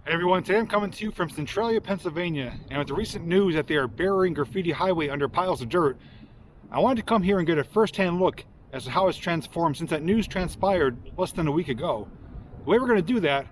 Hey everyone, today I'm coming to you from Centralia, Pennsylvania, and with the recent news that they are burying Graffiti Highway under piles of dirt, I wanted to come here and get a first-hand look as to how it's transformed since that news transpired less than a week ago. The way we're going to do that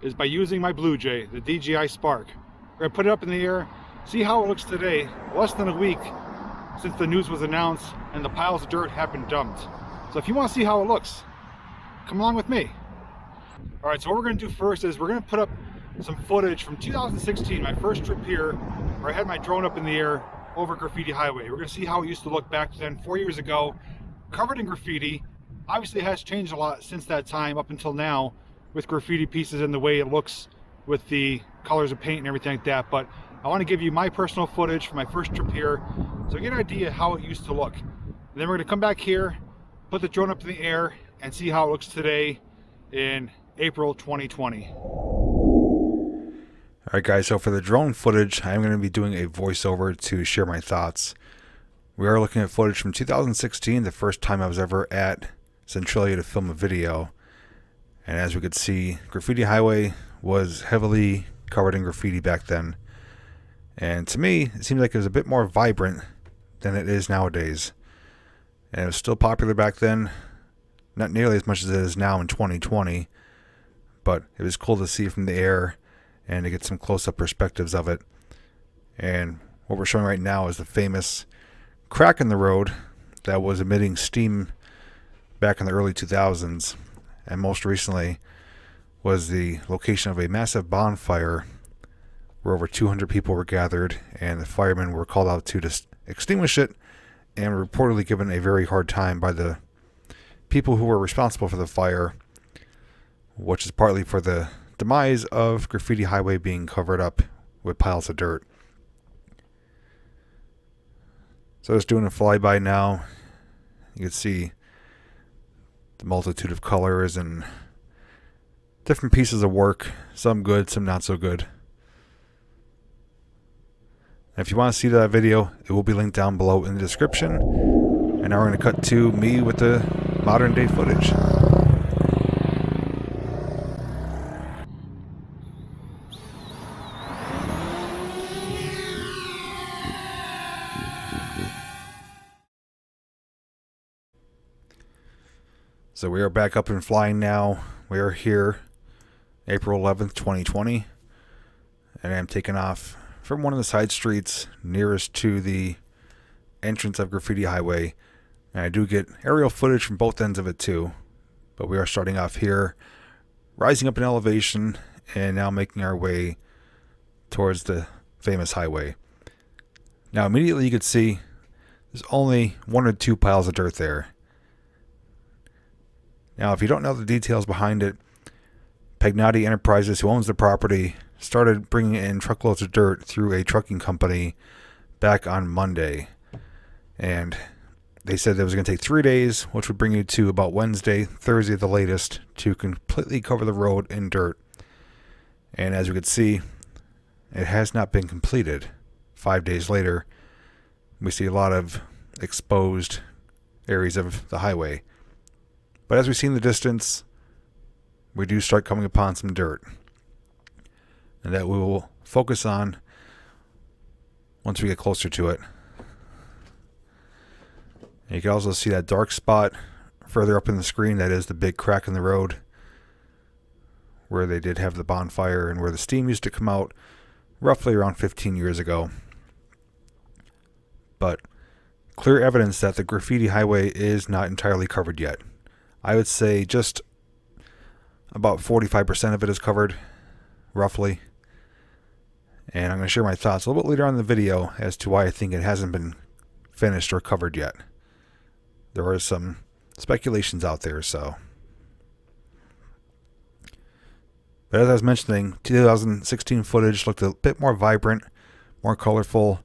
is by using my Blue Jay, the DJI Spark. We're going to put it up in the air, see how it looks today, less than a week since the news was announced and the piles of dirt have been dumped. So if you want to see how it looks, come along with me. Alright, so what we're going to do first is we're going to put up some footage from 2016, my first trip here, where I had my drone up in the air over Graffiti Highway. We're going to see how it used to look back then, 4 years ago, covered in graffiti. Obviously it has changed a lot since that time up until now with graffiti pieces and the way it looks with the colors of paint and everything like that. But I want to give you my personal footage from my first trip here so you get an idea how it used to look. And then we're going to come back here, put the drone up in the air, and see how it looks today in April 2020. Alright guys, so for the drone footage, I'm going to be doing a voiceover to share my thoughts. We are looking at footage from 2016, the first time I was ever at Centralia to film a video. And as we could see, Graffiti Highway was heavily covered in graffiti back then. And to me, it seems like it was a bit more vibrant than it is nowadays. And it was still popular back then, not nearly as much as it is now in 2020. But it was cool to see from the air and to get some close-up perspectives of it. And what we're showing right now is the famous crack in the road that was emitting steam back in the early 2000s, and most recently was the location of a massive bonfire where over 200 people were gathered, and the firemen were called out to extinguish it, and were reportedly given a very hard time by the people who were responsible for the fire, which is partly for the demise of Graffiti Highway being covered up with piles of dirt. So just doing a flyby now, you can see the multitude of colors and different pieces of work, some good, some not so good. And if you want to see that video, it will be linked down below in the description. And now we're going to cut to me with the modern day footage. So we are back up and flying now. We are here, April 11th, 2020. And I'm taking off from one of the side streets nearest to the entrance of Graffiti Highway. And I do get aerial footage from both ends of it too. But we are starting off here, rising up in elevation, and now making our way towards the famous highway. Now immediately you could see there's only one or two piles of dirt there. Now, if you don't know the details behind it, Pagnotti Enterprises, who owns the property, started bringing in truckloads of dirt through a trucking company back on Monday. And they said that it was going to take 3 days, which would bring you to about Wednesday, Thursday at the latest, to completely cover the road in dirt. And as you can see, it has not been completed. 5 days later, we see a lot of exposed areas of the highway. But as we see in the distance, we do start coming upon some dirt. And that we will focus on once we get closer to it. And you can also see that dark spot further up in the screen. That is the big crack in the road where they did have the bonfire and where the steam used to come out roughly around 15 years ago. But clear evidence that the Graffiti Highway is not entirely covered yet. I would say just about 45% of it is covered, roughly. And I'm going to share my thoughts a little bit later on in the video as to why I think it hasn't been finished or covered yet. There are some speculations out there, so. But as I was mentioning, 2016 footage looked a bit more vibrant, more colorful.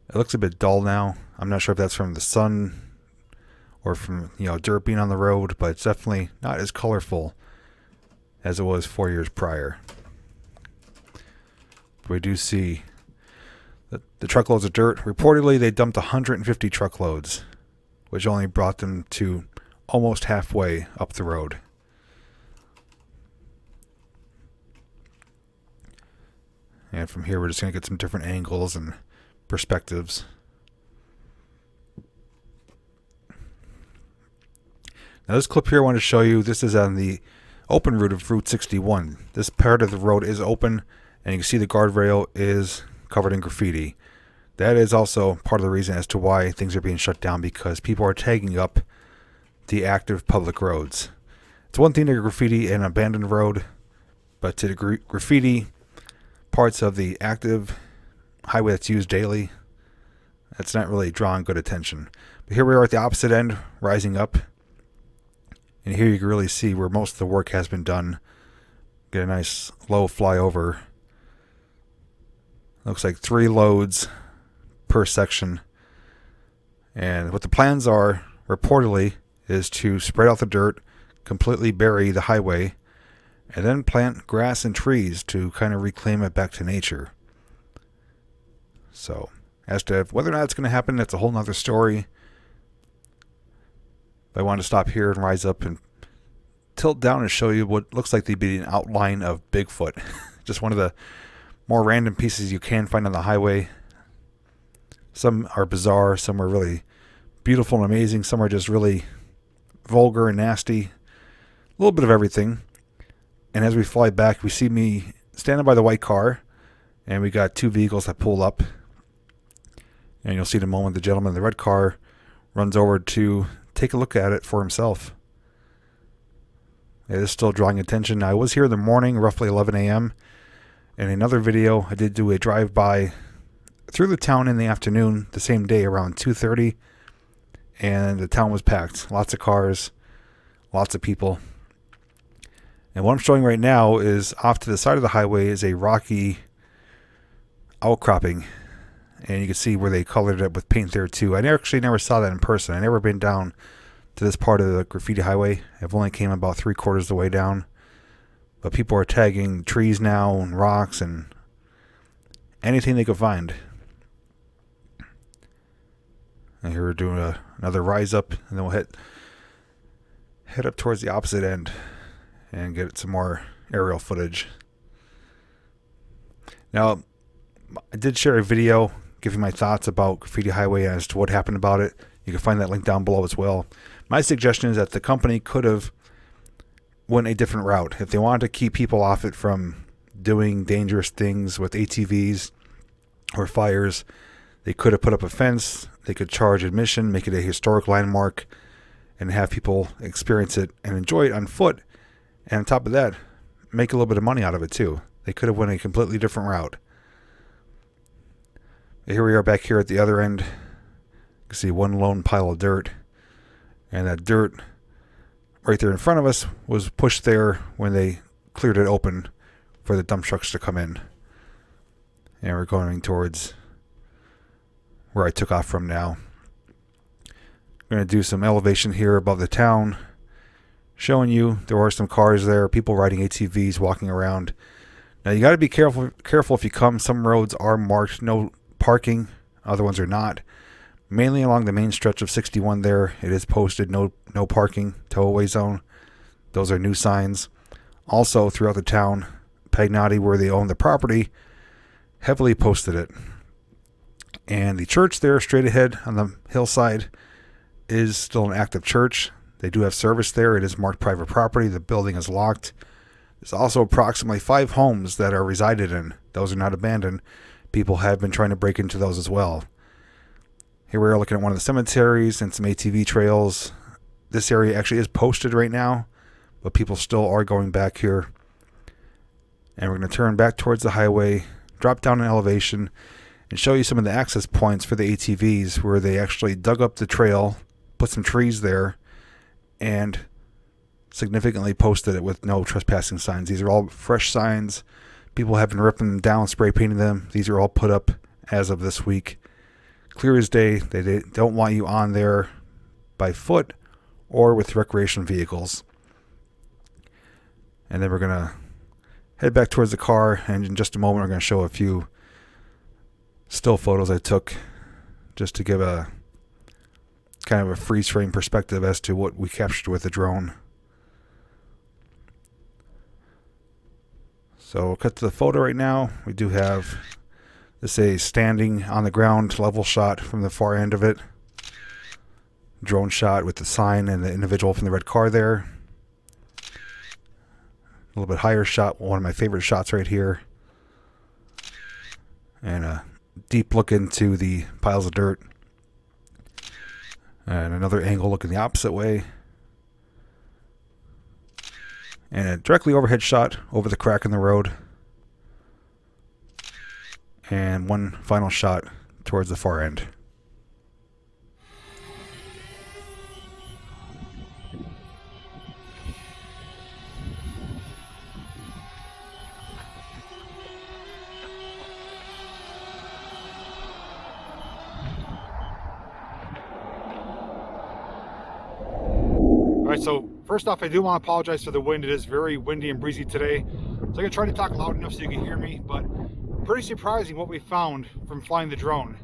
It looks a bit dull now. I'm not sure if that's from the sun or from, dirt being on the road, but it's definitely not as colorful as it was 4 years prior. We do see that the truckloads of dirt, reportedly they dumped 150 truckloads, which only brought them to almost halfway up the road. And from here, we're just going to get some different angles and perspectives. Now this clip here I want to show you, this is on the open route of Route 61. This part of the road is open, and you can see the guardrail is covered in graffiti. That is also part of the reason as to why things are being shut down, because people are tagging up the active public roads. It's one thing to graffiti an abandoned road, but to graffiti parts of the active highway that's used daily, that's not really drawing good attention. But here we are at the opposite end, rising up. And here you can really see where most of the work has been done. Get a nice low flyover. Looks like 3 loads per section. And what the plans are, reportedly, is to spread out the dirt, completely bury the highway, and then plant grass and trees to kind of reclaim it back to nature. So, as to whether or not it's going to happen, that's a whole nother story. I want to stop here and rise up and tilt down and show you what looks like to be an outline of Bigfoot. Just one of the more random pieces you can find on the highway. Some are bizarre, some are really beautiful and amazing, some are just really vulgar and nasty. A little bit of everything. And as we fly back, we see me standing by the white car, and we got 2 vehicles that pull up. And you'll see in a moment the gentleman in the red car runs over to take a look at it for himself. It is still drawing attention. Now, I was here in the morning, roughly 11 a.m. In another video, I did do a drive-by through the town in the afternoon, the same day, around 2:30, and the town was packed. Lots of cars, lots of people. And what I'm showing right now is off to the side of the highway is a rocky outcropping. And you can see where they colored it with paint there too. I actually never saw that in person. I've never been down to this part of the graffiti highway. I've only came about 3/4 of the way down. But people are tagging trees now and rocks and anything they could find. And here we're doing another rise up, and then we'll head up towards the opposite end and get some more aerial footage. Now, I did share a video giving my thoughts about Graffiti Highway as to what happened about it. You can find that link down below as well. My suggestion is that the company could have went a different route. If they wanted to keep people off it from doing dangerous things with ATVs or fires, they could have put up a fence. They could charge admission, make it a historic landmark, and have people experience it and enjoy it on foot. And on top of that, make a little bit of money out of it too. They could have went a completely different route. Here we are back here at the other end. You can see one lone pile of dirt. And that dirt right there in front of us was pushed there when they cleared it open for the dump trucks to come in. And we're going towards where I took off from now. I'm going to do some elevation here above the town, showing you there are some cars there, people riding ATVs, walking around. Now you got to be careful if you come. Some roads are marked no parking, other ones are not. Mainly along the main stretch of 61 there, it is posted no parking, tow-away zone. Those are new signs. Also throughout the town, Pagnati, where they own the property, heavily posted it. And the church there straight ahead on the hillside is still an active church. They do have service there. It is marked private property. The building is locked. There's also approximately 5 homes that are resided in. Those are not abandoned. People have been trying to break into those as well. Here we are looking at one of the cemeteries and some ATV trails. This area actually is posted right now, but people still are going back here. And we're going to turn back towards the highway, drop down in elevation, and show you some of the access points for the ATVs where they actually dug up the trail, put some trees there, and significantly posted it with no trespassing signs. These are all fresh signs. People have been ripping them down, spray painting them. These are all put up as of this week. Clear as day. They don't want you on there by foot or with recreation vehicles. And then we're going to head back towards the car, and in just a moment we're going to show a few still photos I took just to give a kind of a freeze frame perspective as to what we captured with the drone. So we'll cut to the photo right now. We do have this a standing on the ground level shot from the far end of it. Drone shot with the sign and the individual from the red car there. A little bit higher shot, one of my favorite shots right here. And a deep look into the piles of dirt. And another angle looking the opposite way. And a directly overhead shot over the crack in the road. And one final shot towards the far end. Alright, so first off, I do want to apologize for the wind. It is very windy and breezy today. So I'm going to try to talk loud enough so you can hear me, but pretty surprising what we found from flying the drone.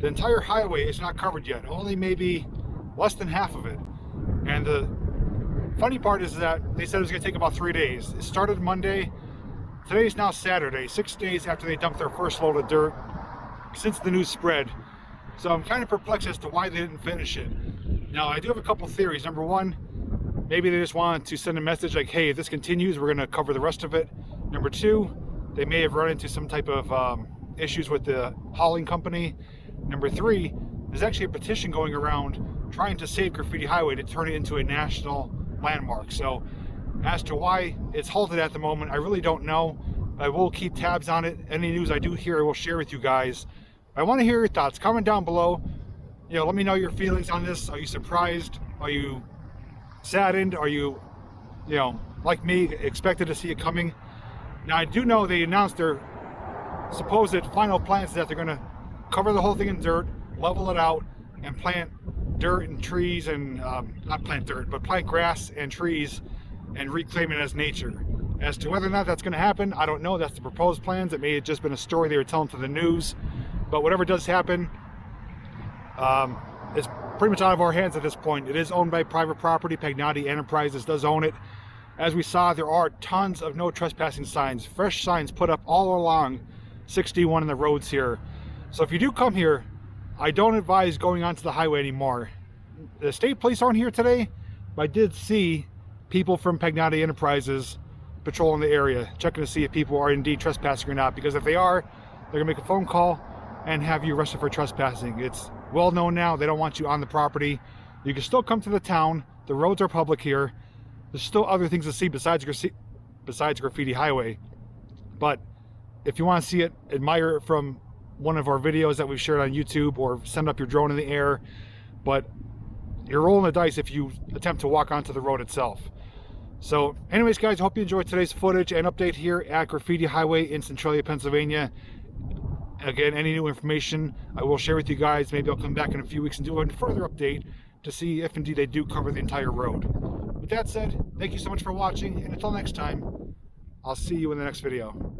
The entire highway is not covered yet, only maybe less than half of it. And the funny part is that they said it was going to take about 3 days. It started Monday. Today is now Saturday, 6 days after they dumped their first load of dirt since the news spread. So I'm kind of perplexed as to why they didn't finish it. Now, I do have a couple theories. Number one, maybe they just wanted to send a message like, hey, if this continues, we're going to cover the rest of it. Number two, they may have run into some type of issues with the hauling company. Number three, there's actually a petition going around trying to save Graffiti Highway to turn it into a national landmark. So as to why it's halted at the moment, I really don't know. I will keep tabs on it. Any news I do hear, I will share with you guys. I want to hear your thoughts. Comment down below. You know, let me know your feelings on this. Are you surprised? Are you saddened? Are you, like me, expected to see it coming? Now, I do know they announced their supposed final plans that they're going to cover the whole thing in dirt, level it out, and plant dirt and trees and, not plant dirt, but plant grass and trees and reclaim it as nature. As to whether or not that's going to happen, I don't know. That's the proposed plans. It may have just been a story they were telling to the news. But whatever does happen, it's pretty much out of our hands at this point. It is owned by private property. Pagnotti Enterprises does own it. As we saw, there are tons of no trespassing signs, fresh signs put up all along 61 in the roads here. So if you do come here, I don't advise going onto the highway anymore. The state police aren't here today, but I did see people from Pagnotti Enterprises patrolling the area, checking to see if people are indeed trespassing or not, because if they are, they're gonna make a phone call and have you arrested for trespassing. It's well known now, they don't want you on the property. You can still come to the town. The roads are public here. There's still other things to see besides Graffiti Highway. But if you want to see it, admire it from one of our videos that we've shared on YouTube, or send up your drone in the air. But you're rolling the dice if you attempt to walk onto the road itself. So anyways, guys, I hope you enjoyed today's footage and update here at Graffiti Highway in Centralia, Pennsylvania. Again, any new information I will share with you guys. Maybe I'll come back in a few weeks and do a further update to see if indeed they do cover the entire road. With that said, thank you so much for watching, and until next time, I'll see you in the next video.